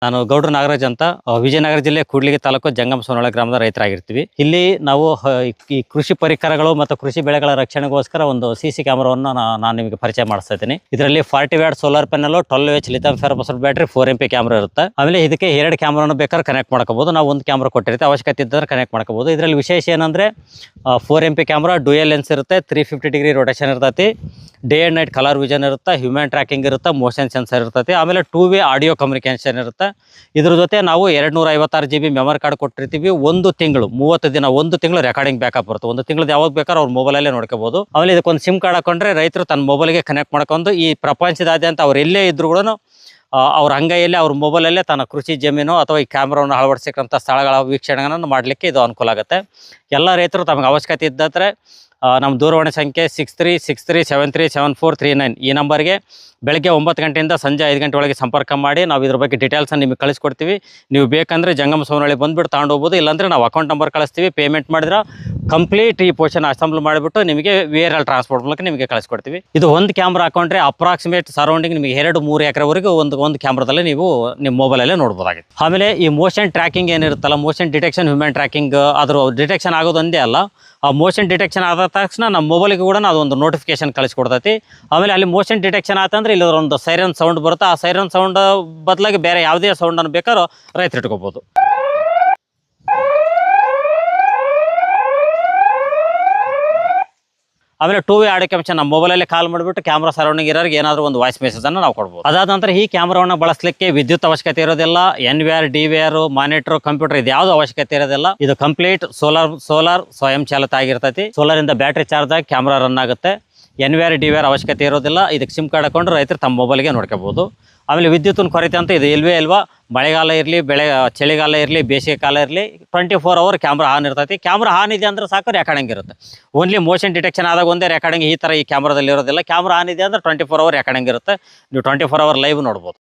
ನಾನು ಗೌಡ್ರ ನಾಗರಾಜ್ ಅಂತ ವಿಜಯನಗರ ಜಿಲ್ಲೆ ಕೂಡ್ಲಿಗಿ ತಾಲೂಕು ಜಂಗಮಸೋನಹಳ್ಳಿ ಗ್ರಾಮದ ರೈತರಾಗಿರ್ತೀವಿ. ಇಲ್ಲಿ ನಾವು ಈ ಕೃಷಿ ಪರಿಕರಗಳು ಮತ್ತು ಕೃಷಿ ಬೆಳೆಗಳ ರಕ್ಷಣೆಗೋಸ್ಕರ ಒಂದು CC ಕ್ಯಾಮರಾವನ್ನು ನಾನು ನಿಮಗೆ ಪರಿಚಯ ಮಾಡಿಸ್ತಾ ಇದ್ದೀನಿ. ಇದರಲ್ಲಿ 40 watt solar panel, 12H lithium ferrophosphate battery, 4MP camera ಇರುತ್ತೆ. ಆಮೇಲೆ ಇದಕ್ಕೆ 2 ಕ್ಯಾಮ್ರಾನು ಬೇಕಾದ್ರೆ ಕನೆಕ್ಟ್ ಮಾಡ್ಕೋಬಹುದು. ನಾವು ಒಂದು ಕ್ಯಾಮ್ರಾ ಕೊಟ್ಟಿರುತ್ತೆ, ಅವಶ್ಯಕತೆ ಇದ್ದರೆ ಕನೆಕ್ಟ್ ಮಾಡ್ಕೋಬಹುದು. ಇದರಲ್ಲಿ ವಿಶೇಷ ಏನಂದ್ರೆ 4MP ಕ್ಯಾಮ್ರಾ, ಡ್ಯೂಯಲ್ ಲೆನ್ಸ್ ಇರುತ್ತೆ, 350 ಡಿಗ್ರಿ ರೊಟೇಷನ್ ಇರ್ತೈತಿ, day and night colour vision ಇರುತ್ತೆ, ಹ್ಯೂಮನ್ ಟ್ರ್ಯಾಕಿಂಗ್ ಇರುತ್ತೆ, ಮೋಷನ್ ಸೆನ್ಸರ್ ಇರ್ತೈತಿ, ಆಮೇಲೆ 2-ವೇ ಆಡಿಯೋ ಕಮ್ಯುನಿಕೇಷನ್ ಇರುತ್ತೆ. ಇದ್ರ ಜೊತೆ ನಾವು 256 GB ಮೆಮರಿ ಕಾರ್ಡ್ ಕೊಟ್ಟಿರ್ತೀವಿ. 1 ತಿಂಗಳು 30 ದಿನ 1 ತಿಂಗಳು ರೆಕಾರ್ಡಿಂಗ್ ಬ್ಯಾಕಪ್ ಬರುತ್ತೆ. 1 ತಿಂಗಳು ಯಾವಾಗ ಬೇಕಾದ್ರೆ ಅವ್ರ ಮೊಬೈಲಲ್ಲೇ ನೋಡ್ಕೋಬಹುದು. ಆಮೇಲೆ ಇದಕ್ಕೊಂದು ಸಿಮ್ ಕಾರ್ಡ್ ಹಾಕೊಂಡ್ರೆ ರೈತರು ತನ್ನ ಮೊಬೈಲ್ಗೆ ಕನೆಕ್ಟ್ ಮಾಡ್ಕೊಂಡು ಈ ಪ್ರಪಂಚದಾದ್ಯಂತ ಅವ್ರು ಎಲ್ಲೇ ಇದ್ರು ಕೂಡ ಅವ್ರ ಅಂಗೈಯಲ್ಲಿ ಅವ್ರ ಮೊಬೈಲಲ್ಲೇ ತನ್ನ ಕೃಷಿ ಜಮೀನು ಅಥವಾ ಈ ಕ್ಯಾಮ್ರಾವನ್ನು ಅಳವಡಿಸಿಕೊಂಥ ಸ್ಥಳಗಳ ವೀಕ್ಷಣೆಗಳನ್ನು ಮಾಡಲಿಕ್ಕೆ ಇದು ಅನುಕೂಲ ಆಗುತ್ತೆ. ಎಲ್ಲ ರೈತರು ತಮಗೆ ಅವಶ್ಯಕತೆ ಇದ್ದರೆ ನಮ್ಮ ದೂರವಾಣಿ ಸಂಖ್ಯೆ 6363737439 ಈ ನಂಬರ್ಗೆ ಬೆಳಗ್ಗೆ 9 ಗಂಟೆಯಿಂದ ಸಂಜೆ 5 ಗಂಟೆ ಒಳಗೆ ಸಂಪರ್ಕ ಮಾಡಿ ನಾವು ಇದ್ರ ಬಗ್ಗೆ ಡೀಟೇಲ್ಸನ್ನು ನಿಮಗೆ ಕಳಿಸ್ಕೊಡ್ತೀವಿ. ನೀವು ಬೇಕಂದರೆ ಜಂಗಮಸೋನಹಳ್ಳಿ ಬಂದುಬಿಟ್ಟು ತಗೊಂಡೋಗ್ಬೋದು. ಇಲ್ಲಾಂದರೆ ನಾವು ಅಕೌಂಟ್ ನಂಬರ್ ಕಳಿಸ್ತೀವಿ. ಪೇಮೆಂಟ್ ಮಾಡಿದ್ರೆ ಕಂಪ್ಲೀಟ್ ಈ ಪೋರ್ಷನ್ ಅಸೆಂಬಲ್ ಮಾಡಿಬಿಟ್ಟು ನಿಮಗೆ VRL ಟ್ರಾನ್ಸ್ಪೋರ್ಟ್ ಮೂಲಕ ನಿಮಗೆ ಕಳಿಸ್ಕೊಡ್ತೀವಿ. ಇದು ಒಂದು ಕ್ಯಾಮ್ರಾ ಹಾಕೊಂಡ್ರೆ ಅಪ್ರಾಕ್ಸಿಮೇಟ್ ಸರೌಂಡಿಂಗ್ ನಿಮಗೆ 2-3 ಎಕರೆವರೆಗೂ ಒಂದು ಕ್ಯಾಮ್ರಾದಲ್ಲಿ ನೀವು ನಿಮ್ಮ ಮೊಬೈಲಲ್ಲೇ ನೋಡ್ಬೋದಾಗಿದೆ. ಆಮೇಲೆ ಈ ಮೋಷನ್ ಟ್ರ್ಯಾಕಿಂಗ್ ಏನಿರುತ್ತಲ್ಲ, ಮೋಷನ್ ಡಿಟೆಕ್ಷನ್, ಹ್ಯೂಮನ್ ಟ್ರ್ಯಾಕಿಂಗ್, ಅದ್ರ ಡಿಟೆಕ್ಷನ್ ಆಗೋದೊಂದೇ ಅಲ್ಲ, ಆ ಮೋಷನ್ ಡಿಟೆಕ್ಷನ್ ಆದ ತಕ್ಷಣ ನಮ್ಮ ಮೊಬೈಲ್ಗೆ ಕೂಡ ಅದೊಂದು ನೋಟಿಫಿಕೇಶನ್ ಕಳಿಸ್ಕೊಡ್ತೈತಿ. ಆಮೇಲೆ ಅಲ್ಲಿ ಮೋಷನ್ ಡಿಟೆಕ್ಷನ್ ಆತಂದ್ರೆ ಇಲ್ಲಿ ಒಂದು ಸೈರನ್ ಸೌಂಡ್ ಬರುತ್ತೆ. ಆ ಸೈರನ್ ಸೌಂಡ್ ಬದಲಾಗಿ ಬೇರೆ ಯಾವುದೇ ಸೌಂಡನ್ನು ಬೇಕಾದ್ರೂ ರೈತರು ಇಟ್ಕೋಬಹುದು. ಆಮೇಲೆ 2-ವೇ ಆಡಿಯೋ ಕಮ್ಯುನಿಕೇಷನ್ ನಮ್ಮ ಮೊಬೈಲಲ್ಲಿ ಕಾಲ್ ಮಾಡಿಬಿಟ್ಟು ಕ್ಯಾಮ್ರಾ ಸರೌಂಡಿಂಗ್ ಇರೋರಿಗೆ ಏನಾದರೂ ಒಂದು ವಾಯ್ಸ್ ಮೆಸೇಜನ್ನು ನಾವು ಕೊಡ್ಬೋದು. ಅದಾದ ನಂತರ ಈ ಕ್ಯಾಮ್ರಾವನ್ನು ಬಳಸಲಿಕ್ಕೆ ವಿದ್ಯುತ್ ಅವಶ್ಯಕತೆ ಇರೋದಿಲ್ಲ. NVR, DVR, ಮಾನಿಟರ್, ಕಂಪ್ಯೂಟರ್ ಇದು ಯಾವುದು ಅವಶ್ಯಕತೆ ಇರೋದಿಲ್ಲ. ಇದು ಕಂಪ್ಲೀಟ್ ಸೋಲಾರ್ ಸ್ವಯಂ ಚಾಲಿತ ಆಗಿರ್ತೈತಿ. ಸೋಲಾರಿಂದ ಬ್ಯಾಟ್ರಿ ಚಾರ್ಜ್ ಆಗಿ ಕ್ಯಾಮ್ರಾ ರನ್ ಆಗುತ್ತೆ. NVR, DVR ಅವಶ್ಯಕತೆ ಇರೋದಿಲ್ಲ. ಇದಕ್ಕೆ ಸಿಮ್ ಕಾರ್ಡ್ ಹಾಕೊಂಡ್ರೆ ರೈತರು ತಮ್ಮ ಮೊಬೈಲ್ಗೆ ನೋಡ್ಕೋಬಹುದು. ಆಮೇಲೆ ವಿದ್ಯುತ್ತಿನ ಕೊರತೆ ಅಂತ ಇದು ಇಲ್ವಾ. ಮಳೆಗಾಲ ಇರಲಿ, ಚಳಿಗಾಲ ಇರಲಿ, ಬೇಸಿಗೆ ಕಾಲ ಇರಲಿ, 24 ಅವರ್ ಕ್ಯಾಮ್ರಾ ಆನ್ ಇರ್ತೈತಿ. ಕ್ಯಾಮ್ರಾ ಆನ್ ಇದೆ ಅಂದ್ರೆ ಸಾಕು, ರೆಕಾರ್ಡಿಂಗ್ ಇರುತ್ತೆ. ಓನ್ಲಿ ಮೋಷನ್ ಡಿಟೆಕ್ಷನ್ ಆದಾಗ ಒಂದೇ ರೆಕಾರ್ಡಿಂಗ್, ಈ ಥರ ಈ ಕ್ಯಾಮ್ರಾದಲ್ಲಿ ಇರೋದಿಲ್ಲ. ಕ್ಯಾಮ್ರಾ ಆನ್ ಇದೆ ಅಂದ್ರೆ 24 ಅವರ್ ರೆಕಾರ್ಡಿಂಗ್ ಇರುತ್ತೆ. ನೀವು 24 ಅವರ್ ಲೈವ್ ನೋಡ್ಬೋದು.